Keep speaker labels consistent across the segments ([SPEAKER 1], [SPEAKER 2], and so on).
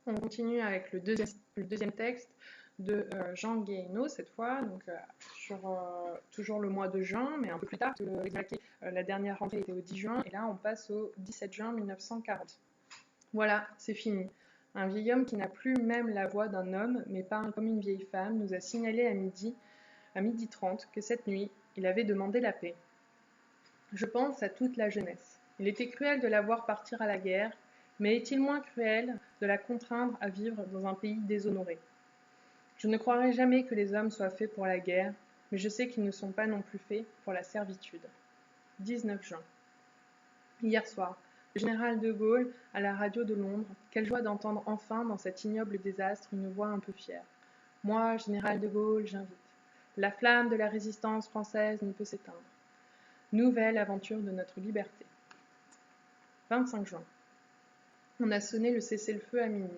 [SPEAKER 1] On continue avec le deuxième texte de Jean Guéhenno cette fois, donc sur toujours le mois de juin, mais un peu plus tard, la dernière rentrée était au 10 juin, et là on passe au 17 juin 1940. Voilà, c'est fini. Un vieil homme qui n'a plus même la voix d'un homme, mais parle comme une vieille femme, nous a signalé à midi 30, que cette nuit, il avait demandé la paix. Je pense à toute la jeunesse. Il était cruel de la voir partir à la guerre, mais est-il moins cruel de la contraindre à vivre dans un pays déshonoré? Je ne croirai jamais que les hommes soient faits pour la guerre, mais je sais qu'ils ne sont pas non plus faits pour la servitude. 19 juin. Hier soir, le général de Gaulle, à la radio de Londres, quelle joie d'entendre enfin dans cet ignoble désastre une voix un peu fière. Moi, général de Gaulle, j'invite. La flamme de la résistance française ne peut s'éteindre. Nouvelle aventure de notre liberté. 25 juin. On a sonné le cessez-le-feu à minuit.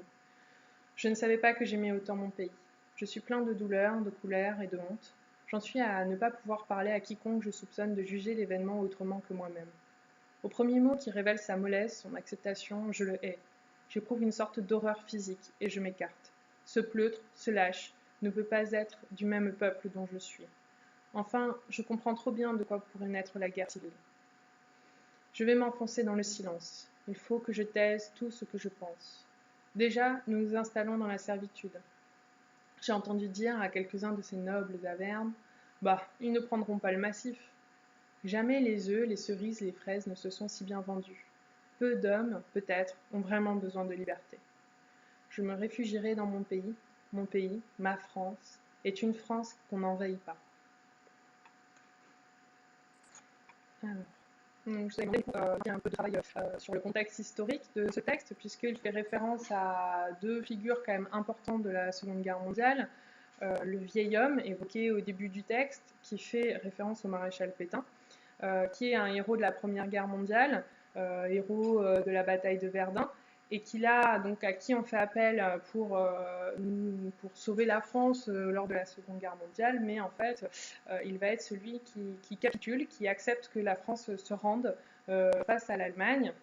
[SPEAKER 1] Je ne savais pas que j'aimais autant mon pays. Je suis plein de douleur, de colère et de honte. J'en suis à ne pas pouvoir parler à quiconque je soupçonne de juger l'événement autrement que moi-même. Au premier mot qui révèle sa mollesse, son acceptation, je le hais. J'éprouve une sorte d'horreur physique et je m'écarte. Ce pleutre, ce lâche, ne peut pas être du même peuple dont je suis. Enfin, je comprends trop bien de quoi pourrait naître la guerre civile. Je vais m'enfoncer dans le silence. Il faut que je taise tout ce que je pense. Déjà, nous nous installons dans la servitude. J'ai entendu dire à quelques-uns de ces nobles Avermes, « Bah, ils ne prendront pas le massif. » Jamais les œufs, les cerises, les fraises ne se sont si bien vendus. Peu d'hommes, peut-être, ont vraiment besoin de liberté. Je me réfugierai dans mon pays, ma France, est une France qu'on n'envahit pas. Alors. Donc, je vous ai demandé un peu de travail sur le contexte historique de ce texte, puisqu'il fait référence à deux figures quand même importantes de la Seconde Guerre mondiale. Le vieil homme, évoqué au début du texte, qui fait référence au maréchal Pétain, qui est un héros de la Première Guerre mondiale, héros de la bataille de Verdun, et donc, à qui on fait appel pour sauver la France lors de la Seconde Guerre mondiale, mais en fait, il va être celui qui capitule, qui accepte que la France se rende face à l'Allemagne.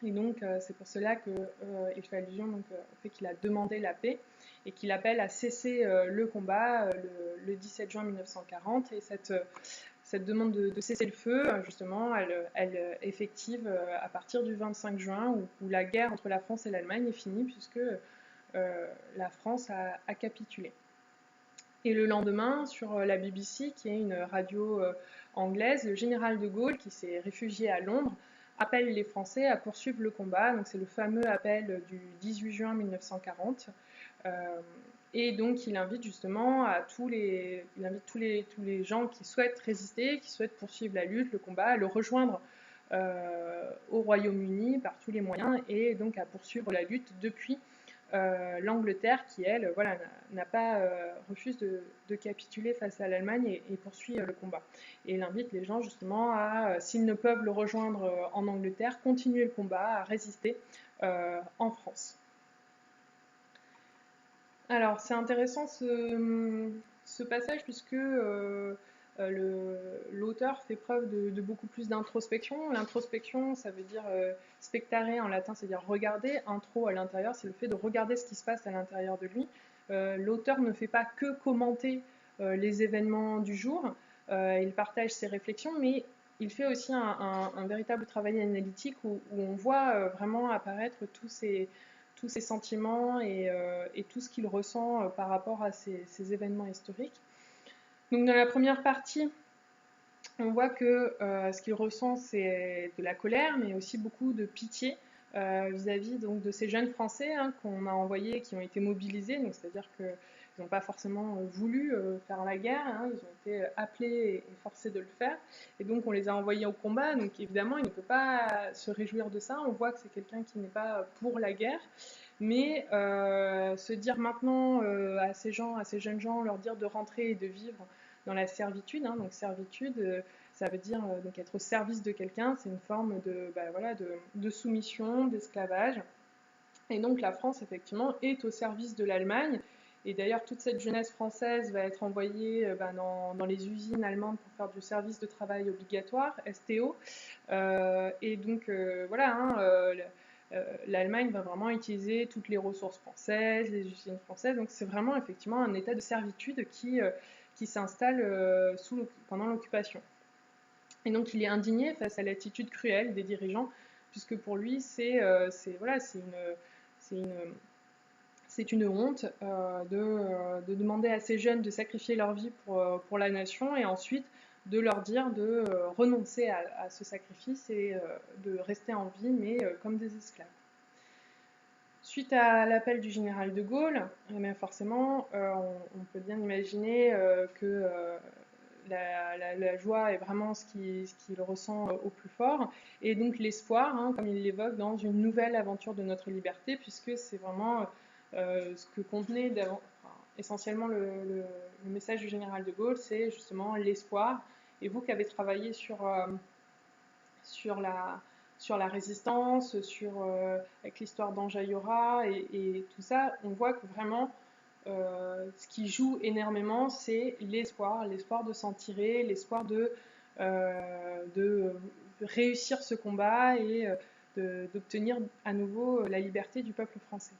[SPEAKER 1] Et donc, c'est pour cela qu'il fait allusion au fait qu'il a demandé la paix et qu'il appelle à cesser le combat le 17 juin 1940. Et cette demande de cessez-le-feu, justement, elle effective à partir du 25 juin, où la guerre entre la France et l'Allemagne est finie, puisque la France a capitulé. Et le lendemain, sur la BBC, qui est une radio anglaise, le général de Gaulle, qui s'est réfugié à Londres, appelle les Français à poursuivre le combat. Donc c'est le fameux appel du 18 juin 1940. Et donc il invite justement tous les gens qui souhaitent résister, qui souhaitent poursuivre la lutte, le combat, à le rejoindre au Royaume-Uni par tous les moyens, et donc à poursuivre la lutte depuis l'Angleterre, qui elle refuse de capituler face à l'Allemagne et poursuit le combat. Et il invite les gens justement à, s'ils ne peuvent le rejoindre en Angleterre, continuer le combat, à résister en France. Alors c'est intéressant ce passage, puisque l'auteur fait preuve de beaucoup plus d'introspection. L'introspection, ça veut dire spectare en latin, c'est-à-dire regarder. Intro à l'intérieur, c'est le fait de regarder ce qui se passe à l'intérieur de lui. L'auteur ne fait pas que commenter les événements du jour, il partage ses réflexions, mais il fait aussi un véritable travail analytique où on voit vraiment apparaître tous ces sentiments et tout ce qu'il ressent par rapport à ces événements historiques. Donc dans la première partie, on voit que ce qu'il ressent, c'est de la colère, mais aussi beaucoup de pitié vis-à-vis donc de ces jeunes Français qu'on a envoyés, qui ont été mobilisés. Donc c'est-à-dire qu'ils n'ont pas forcément voulu faire la guerre, ils ont été appelés et forcés de le faire. Et donc on les a envoyés au combat. Donc évidemment, il ne peut pas se réjouir de ça. On voit que c'est quelqu'un qui n'est pas pour la guerre. Mais se dire maintenant à ces jeunes gens, leur dire de rentrer et de vivre dans la servitude, donc servitude, ça veut dire donc être au service de quelqu'un, c'est une forme de soumission, d'esclavage. Et donc la France, effectivement, est au service de l'Allemagne. Et d'ailleurs, toute cette jeunesse française va être envoyée dans les usines allemandes pour faire du service de travail obligatoire, STO. Et donc, l'Allemagne va vraiment utiliser toutes les ressources françaises, les usines françaises, donc c'est vraiment effectivement un état de servitude qui s'installe pendant l'occupation. Et donc il est indigné face à l'attitude cruelle des dirigeants, puisque pour lui voilà, c'est une honte de demander à ces jeunes de sacrifier leur vie pour la nation et ensuite de leur dire de renoncer à ce sacrifice et de rester en vie, mais comme des esclaves. Suite à l'appel du général de Gaulle, forcément, on peut bien imaginer que la joie est vraiment ce qu'il ressent au plus fort, et donc l'espoir, hein, comme il l'évoque, dans une nouvelle aventure de notre liberté, puisque c'est vraiment ce que contenait essentiellement le message du général de Gaulle, c'est justement l'espoir. Et vous qui avez travaillé sur la résistance, avec l'histoire d'Enjaïora et tout ça, on voit que vraiment ce qui joue énormément, c'est l'espoir de s'en tirer, l'espoir de réussir ce combat et d'obtenir à nouveau la liberté du peuple français.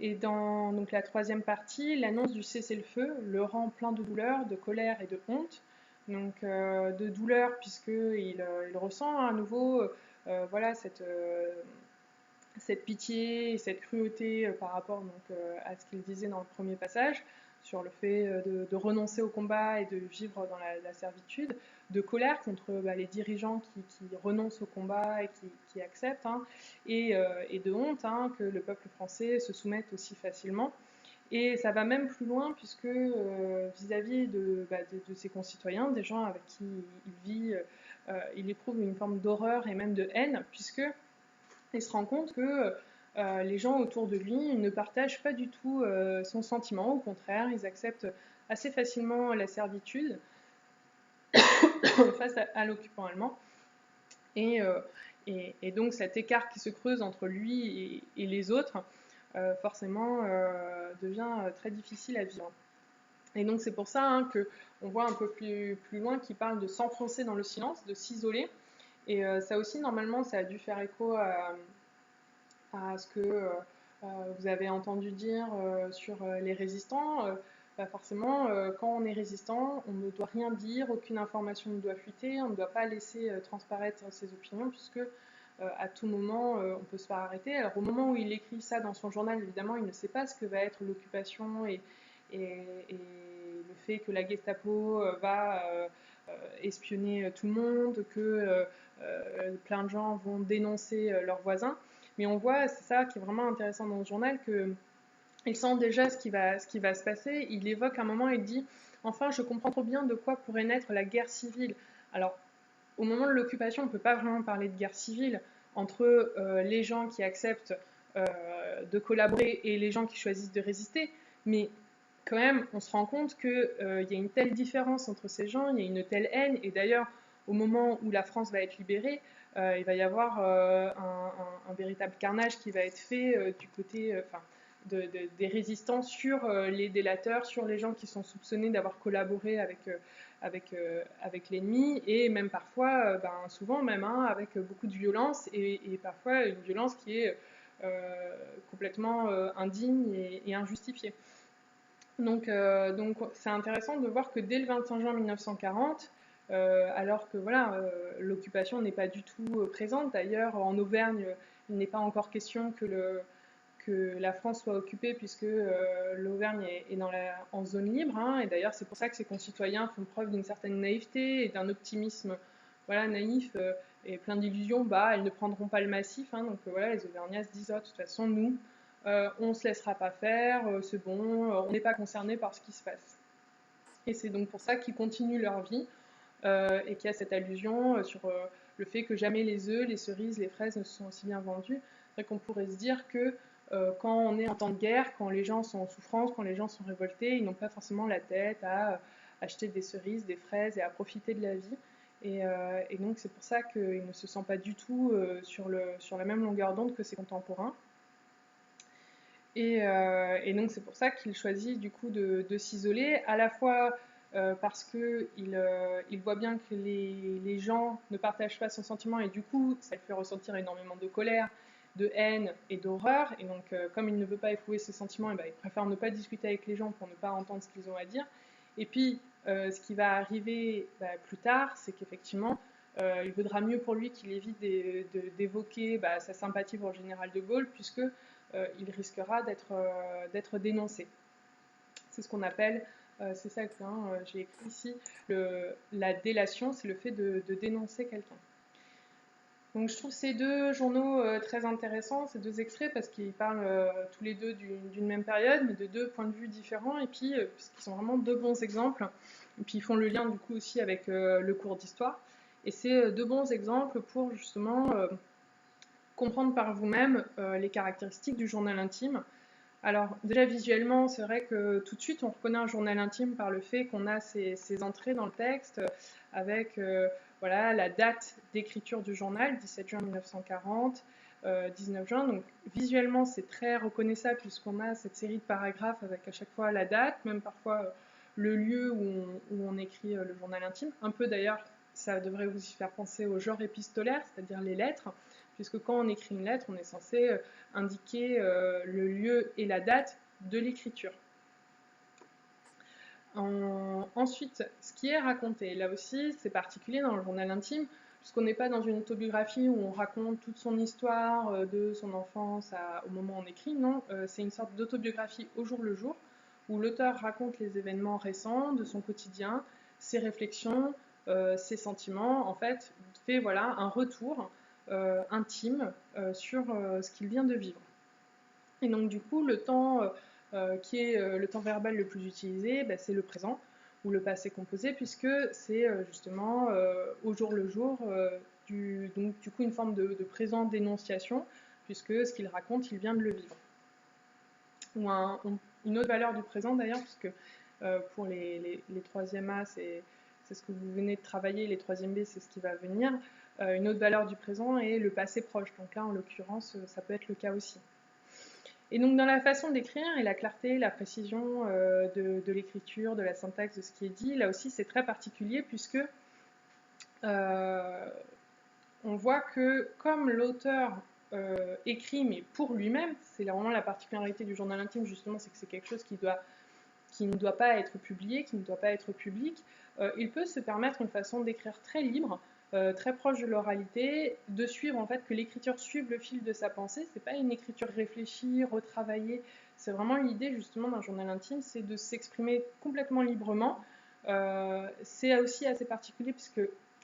[SPEAKER 1] Et dans donc, la troisième partie, l'annonce du cessez-le-feu le rend plein de douleur, de colère et de honte. Donc de douleur puisqu'il ressent à nouveau voilà, cette pitié et cette cruauté par rapport à ce qu'il disait dans le premier passage, sur le fait de renoncer au combat et de vivre dans la servitude, de colère contre les dirigeants qui renoncent au combat et qui acceptent, hein, et de honte, hein, que le peuple français se soumette aussi facilement. Et ça va même plus loin puisque vis-à-vis de ses concitoyens, des gens avec qui il vit, il éprouve une forme d'horreur et même de haine, puisque il se rend compte que les gens autour de lui ne partagent pas du tout son sentiment. Au contraire, ils acceptent assez facilement la servitude face à l'occupant allemand. Et donc cet écart qui se creuse entre lui et les autres, forcément, devient très difficile à vivre. Et donc c'est pour ça, hein, qu'on voit un peu plus loin qu'il parle de s'enfoncer dans le silence, de s'isoler. Et ça aussi, normalement, ça a dû faire écho à ce que vous avez entendu dire sur les résistants. Forcément, quand on est résistant, on ne doit rien dire, aucune information ne doit fuiter, on ne doit pas laisser transparaître ses opinions, puisque à tout moment, on peut se faire arrêter. Alors au moment où il écrit ça dans son journal, évidemment, il ne sait pas ce que va être l'occupation et le fait que la Gestapo va espionner tout le monde, que plein de gens vont dénoncer leurs voisins. Mais on voit, c'est ça qui est vraiment intéressant dans ce journal, qu'il sent déjà ce qui va se passer. Il évoque un moment, il dit « Enfin, je comprends trop bien de quoi pourrait naître la guerre civile. » Alors, au moment de l'occupation, on ne peut pas vraiment parler de guerre civile entre les gens qui acceptent de collaborer et les gens qui choisissent de résister, mais quand même, on se rend compte qu'il y a une telle différence entre ces gens, il y a une telle haine, et d'ailleurs, au moment où la France va être libérée, il va y avoir un véritable carnage qui va être fait du côté des résistants sur les délateurs, sur les gens qui sont soupçonnés d'avoir collaboré avec l'ennemi, et même parfois, souvent même, hein, avec beaucoup de violence, et parfois une violence qui est complètement indigne et injustifiée. Donc c'est intéressant de voir que dès le 25 juin 1940, alors que voilà, l'occupation n'est pas du tout présente. D'ailleurs, en Auvergne, il n'est pas encore question que la France soit occupée, puisque l'Auvergne est en zone libre. Hein, et d'ailleurs, c'est pour ça que ses concitoyens font preuve d'une certaine naïveté et d'un optimisme voilà, naïf et plein d'illusions. Elles ne prendront pas le massif. Hein, donc voilà, les Auvergnats se disent, oh, de toute façon, nous, on ne se laissera pas faire, c'est bon, on n'est pas concerné par ce qui se passe. Et c'est donc pour ça qu'ils continuent leur vie et qu'il y a cette allusion sur le fait que jamais les œufs, les cerises, les fraises ne se sont aussi bien vendus. C'est vrai qu'on pourrait se dire que quand on est en temps de guerre, quand les gens sont en souffrance, quand les gens sont révoltés, ils n'ont pas forcément la tête à acheter des cerises, des fraises et à profiter de la vie. Et donc c'est pour ça qu'ils ne se sentent pas du tout sur la même longueur d'onde que ses contemporains. Et donc c'est pour ça qu'il choisit du coup de s'isoler, à la fois parce qu'il voit bien que les gens ne partagent pas son sentiment, et du coup ça lui fait ressentir énormément de colère de haine et d'horreur, et donc comme il ne veut pas éprouver ces sentiments, et ben, il préfère ne pas discuter avec les gens pour ne pas entendre ce qu'ils ont à dire. Et puis, ce qui va arriver plus tard, c'est qu'effectivement, il vaudra mieux pour lui qu'il évite d'évoquer sa sympathie pour le général de Gaulle, puisque il risquera d'être dénoncé. C'est ce qu'on appelle, c'est ça que j'ai écrit ici, la délation, c'est le fait de dénoncer quelqu'un. Donc je trouve ces deux journaux très intéressants, ces deux extraits, parce qu'ils parlent tous les deux d'une même période, mais de deux points de vue différents, et puis puisqu'ils sont vraiment deux bons exemples, et puis ils font le lien du coup aussi avec le cours d'histoire, et c'est deux bons exemples pour justement comprendre par vous-même les caractéristiques du journal intime. Alors déjà visuellement, c'est vrai que tout de suite on reconnaît un journal intime par le fait qu'on a ces entrées dans le texte avec voilà, la date d'écriture du journal, 17 juin 1940, 19 juin. Donc visuellement c'est très reconnaissable puisqu'on a cette série de paragraphes avec à chaque fois la date, même parfois le lieu où on écrit le journal intime. Un peu d'ailleurs, ça devrait vous y faire penser au genre épistolaire, c'est-à-dire les lettres, puisque quand on écrit une lettre, on est censé indiquer le lieu et la date de l'écriture. Ensuite, ce qui est raconté, là aussi, c'est particulier dans le journal intime, puisqu'on n'est pas dans une autobiographie où on raconte toute son histoire de son enfance au moment où on écrit, non, c'est une sorte d'autobiographie au jour le jour, où l'auteur raconte les événements récents de son quotidien, ses réflexions, ses sentiments, en fait, fait voilà, un retour intime sur ce qu'il vient de vivre. Et donc du coup, le temps qui est le temps verbal le plus utilisé, c'est le présent ou le passé composé, puisque c'est justement au jour le jour, donc du coup une forme de présent d'énonciation, puisque ce qu'il raconte, il vient de le vivre. Ou une autre valeur du présent d'ailleurs, puisque pour les 3e A, c'est ce que vous venez de travailler, les 3e B, c'est ce qui va venir. Une autre valeur du présent est le passé proche, donc là en l'occurrence, ça peut être le cas aussi. Et donc dans la façon d'écrire et la clarté, la précision de l'écriture, de la syntaxe, de ce qui est dit, là aussi c'est très particulier puisque on voit que comme l'auteur écrit mais pour lui-même, c'est vraiment la particularité du journal intime justement, c'est que c'est quelque chose qui ne doit pas être publié, qui ne doit pas être public, il peut se permettre une façon d'écrire très libre, très proche de l'oralité, de suivre en fait que l'écriture suive le fil de sa pensée. C'est pas une écriture réfléchie, retravaillée. C'est vraiment l'idée justement d'un journal intime, c'est de s'exprimer complètement librement. C'est aussi assez particulier puisque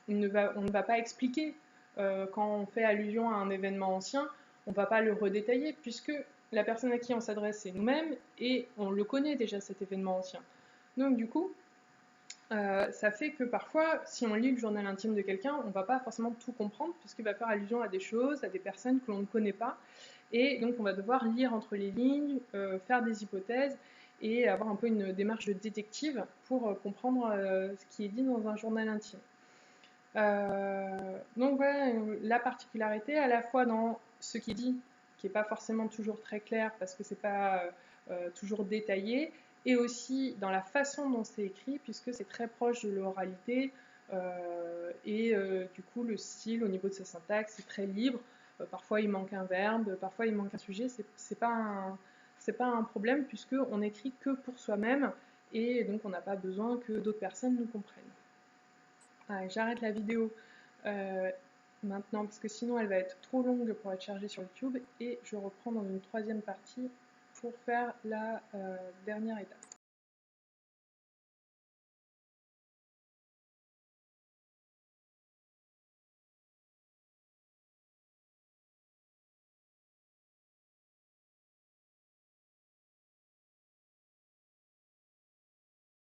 [SPEAKER 1] on ne va pas expliquer quand on fait allusion à un événement ancien, on ne va pas le redétailler puisque la personne à qui on s'adresse, c'est nous-mêmes, et on le connaît déjà, cet événement ancien. Donc du coup, ça fait que parfois, si on lit le journal intime de quelqu'un, on ne va pas forcément tout comprendre, puisqu'il va faire allusion à des choses, à des personnes que l'on ne connaît pas, et donc on va devoir lire entre les lignes, faire des hypothèses, et avoir un peu une démarche de détective pour comprendre ce qui est dit dans un journal intime. Donc voilà la particularité à la fois dans ce qui est dit, qui n'est pas forcément toujours très clair parce que c'est pas toujours détaillé, et aussi dans la façon dont c'est écrit puisque c'est très proche de l'oralité et du coup le style au niveau de sa syntaxe c'est très libre. Parfois il manque un verbe, parfois il manque un sujet, c'est pas un problème puisque on écrit que pour soi-même et donc on n'a pas besoin que d'autres personnes nous comprennent. J'arrête la vidéo maintenant parce que sinon elle va être trop longue pour être chargée sur YouTube et je reprends dans une 3e partie pour faire la dernière étape.